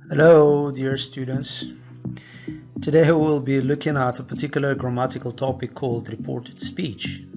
Hello, dear students. Today we will be looking at a particular grammatical topic called reported speech.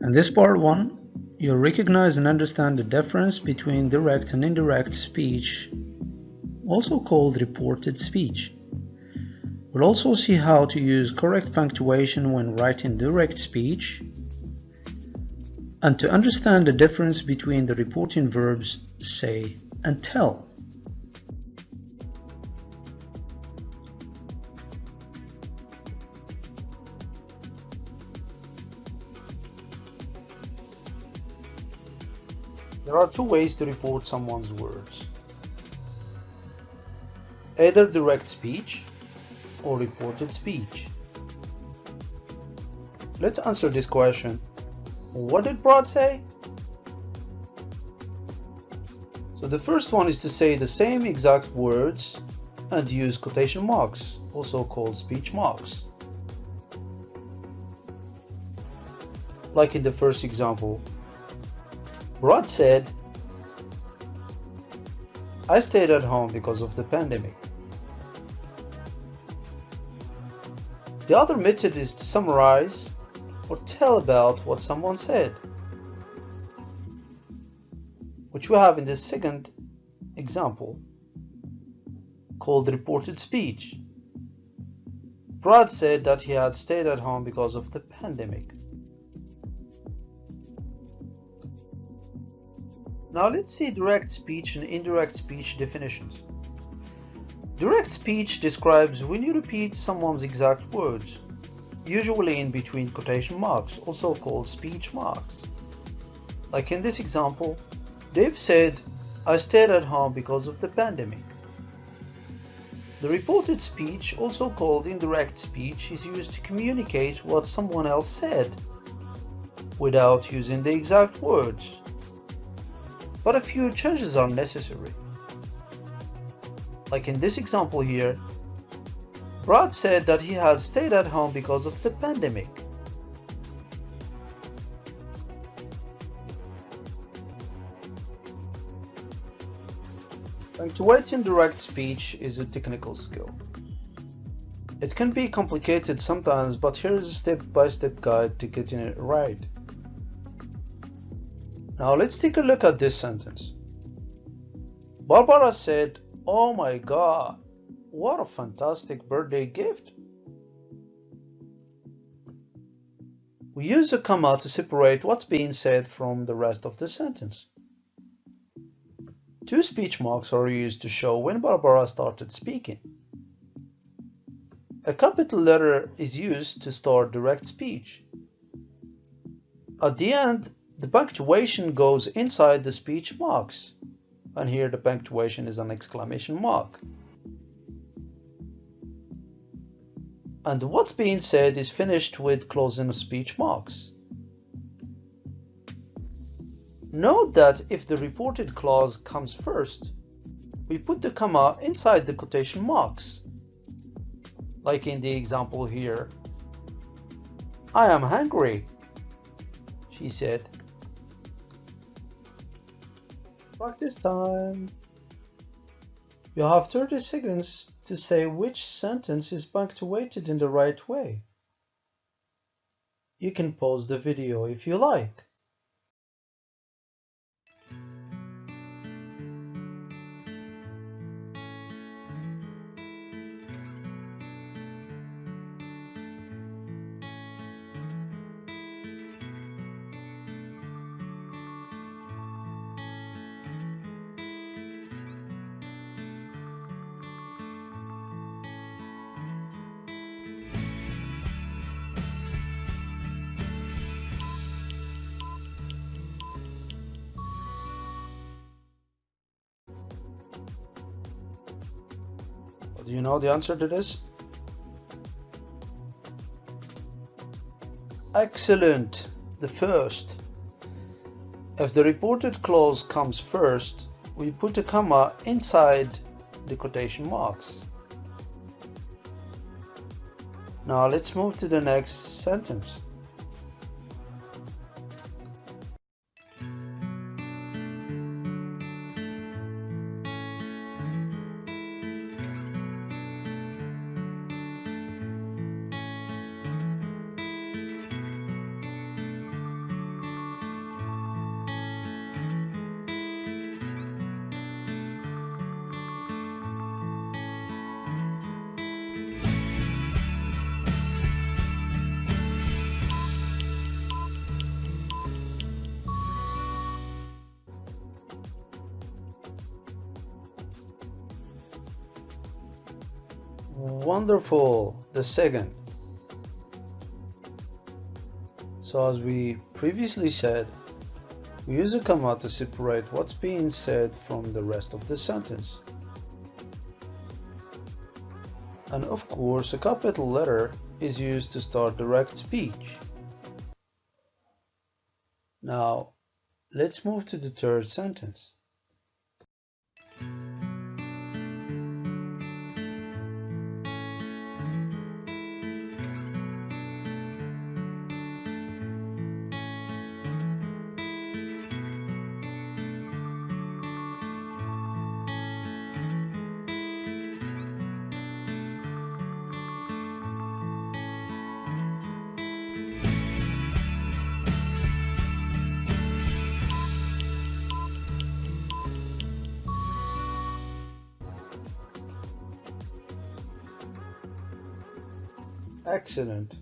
In this part 1, you'll recognize and understand the difference between direct and indirect speech, also called reported speech. We'll also see how to use correct punctuation when writing direct speech, and to understand the difference between the reporting verbs say and tell. There are two ways to report someone's words: either direct speech or reported speech. Let's answer this question. What did Brad say? So the first one is to say the same exact words and use quotation marks, also called speech marks. Like in the first example, Brad said, "I stayed at home because of the pandemic." The other method is to summarize or tell about what someone said, which we have in the second example, called reported speech. Brad said that he had stayed at home because of the pandemic. Now let's see direct speech and indirect speech definitions. Direct speech describes when you repeat someone's exact words, usually in between quotation marks, also called speech marks. Like in this example, Dave said, "I stayed at home because of the pandemic." The reported speech, also called indirect speech, is used to communicate what someone else said without using the exact words, but a few changes are necessary. Like in this example here, Brad said that he had stayed at home because of the pandemic. Punctuating direct speech is a technical skill. It can be complicated sometimes, but here is a step-by-step guide to getting it right. Now let's take a look at this sentence. Barbara said, "Oh my God, what a fantastic birthday gift." We use a comma to separate what's being said from the rest of the sentence. Two speech marks are used to show when Barbara started speaking. A capital letter is used to start direct speech. At the end, the punctuation goes inside the speech marks, and here the punctuation is an exclamation mark. And what's being said is finished with closing speech marks. Note that if the reported clause comes first, we put the comma inside the quotation marks. Like in the example here, "I am hungry," she said. Practice time. You have 30 seconds to say which sentence is punctuated in the right way. You can pause the video if you like. Do you know the answer to this? Excellent. The first. If the reported clause comes first, we put a comma inside the quotation marks. Now let's move to the next sentence. Wonderful. The second. So as we previously said, we use a comma to separate what's being said from the rest of the sentence. And of course, a capital letter is used to start direct speech. Now, let's move to the third sentence. Excellent.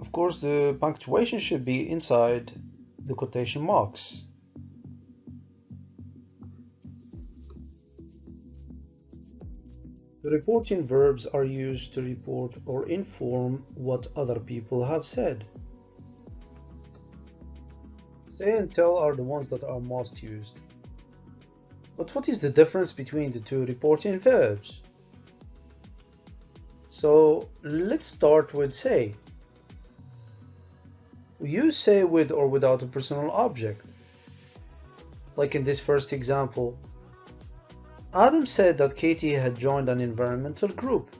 Of course, the punctuation should be inside the quotation marks. The reporting verbs are used to report or inform what other people have said. Say and tell are the ones that are most used. But what is the difference between the two reporting verbs? So let's start with say. We use say with or without a personal object. Like in this first example, Adam said that Katie had joined an environmental group.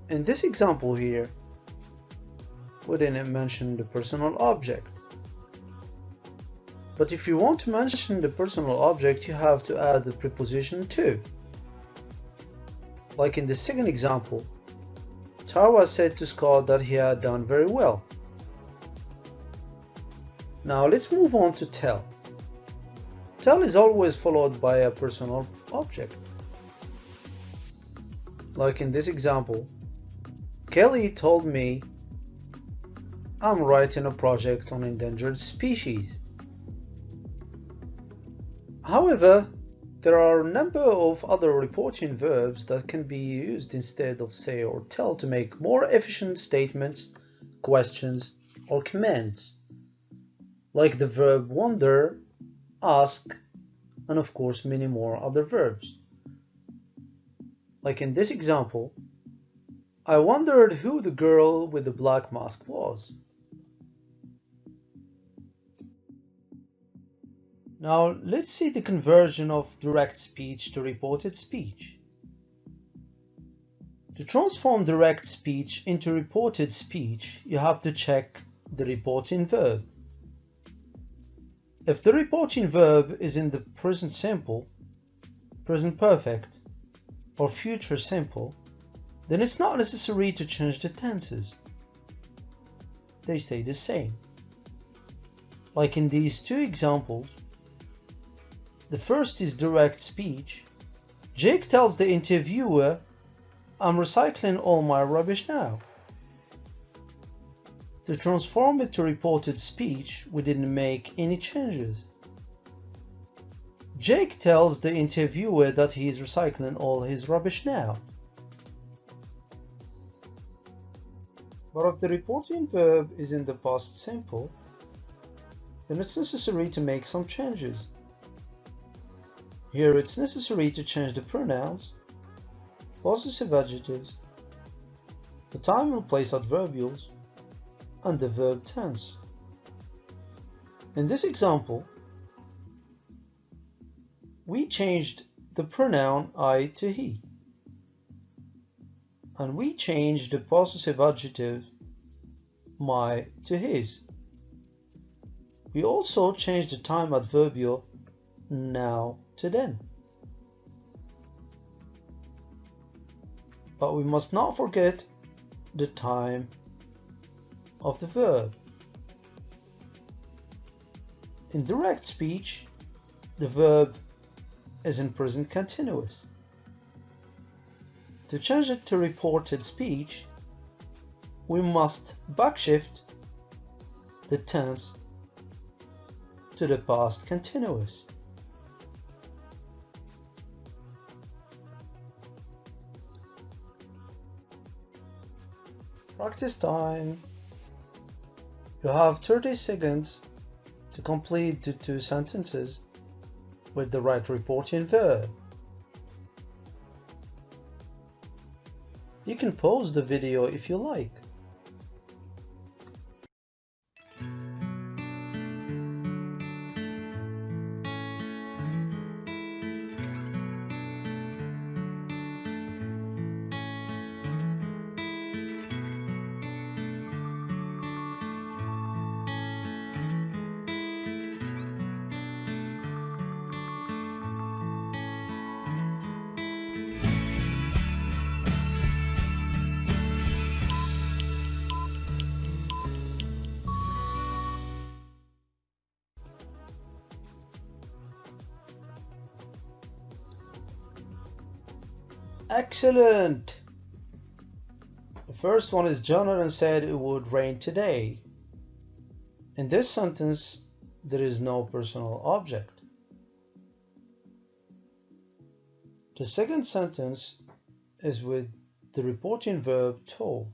In this example here, we didn't mention the personal object. But if you want to mention the personal object, you have to add the preposition to. Like in the second example, Tawa said to Scott that he had done very well. Now let's move on to tell. Tell is always followed by a personal object. Like in this example, Kelly told me I'm writing a project on endangered species. However, there are a number of other reporting verbs that can be used instead of say or tell to make more efficient statements, questions, or commands, like the verb wonder, ask, and of course many more other verbs. Like in this example, I wondered who the girl with the black mask was. Now let's see the conversion of direct speech to reported speech. To transform direct speech into reported speech, you have to check the reporting verb. If the reporting verb is in the present simple, present perfect, or future simple, then it's not necessary to change the tenses. They stay the same. Like in these two examples, the first is direct speech. Jake tells the interviewer, I'm recycling all my rubbish now. To transform it to reported speech, we didn't make any changes. Jake tells the interviewer that he is recycling all his rubbish now. But if the reporting verb is in the past simple, then it's necessary to make some changes. Here it's necessary to change the pronouns, possessive adjectives, the time and place adverbials, and the verb tense. In this example, we changed the pronoun I to he, and we changed the possessive adjective my to his. We also changed the time adverbial now to then. But we must not forget the time of the verb. In direct speech, the verb is in present continuous. To change it to reported speech, we must backshift the tense to the past continuous. Practice time. You have 30 seconds to complete the 2 sentences with the right reporting verb. You can pause the video if you like. Excellent! The first one is Jonathan said it would rain today. In this sentence, there is no personal object. The second sentence is with the reporting verb told.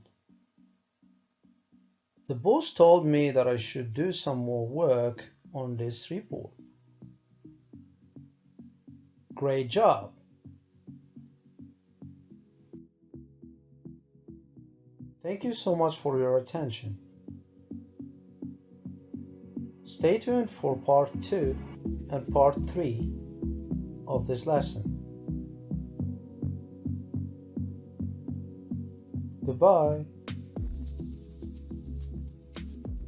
The boss told me that I should do some more work on this report. Great job! Thank you so much for your attention. Stay tuned for part 2 and part 3 of this lesson. Goodbye.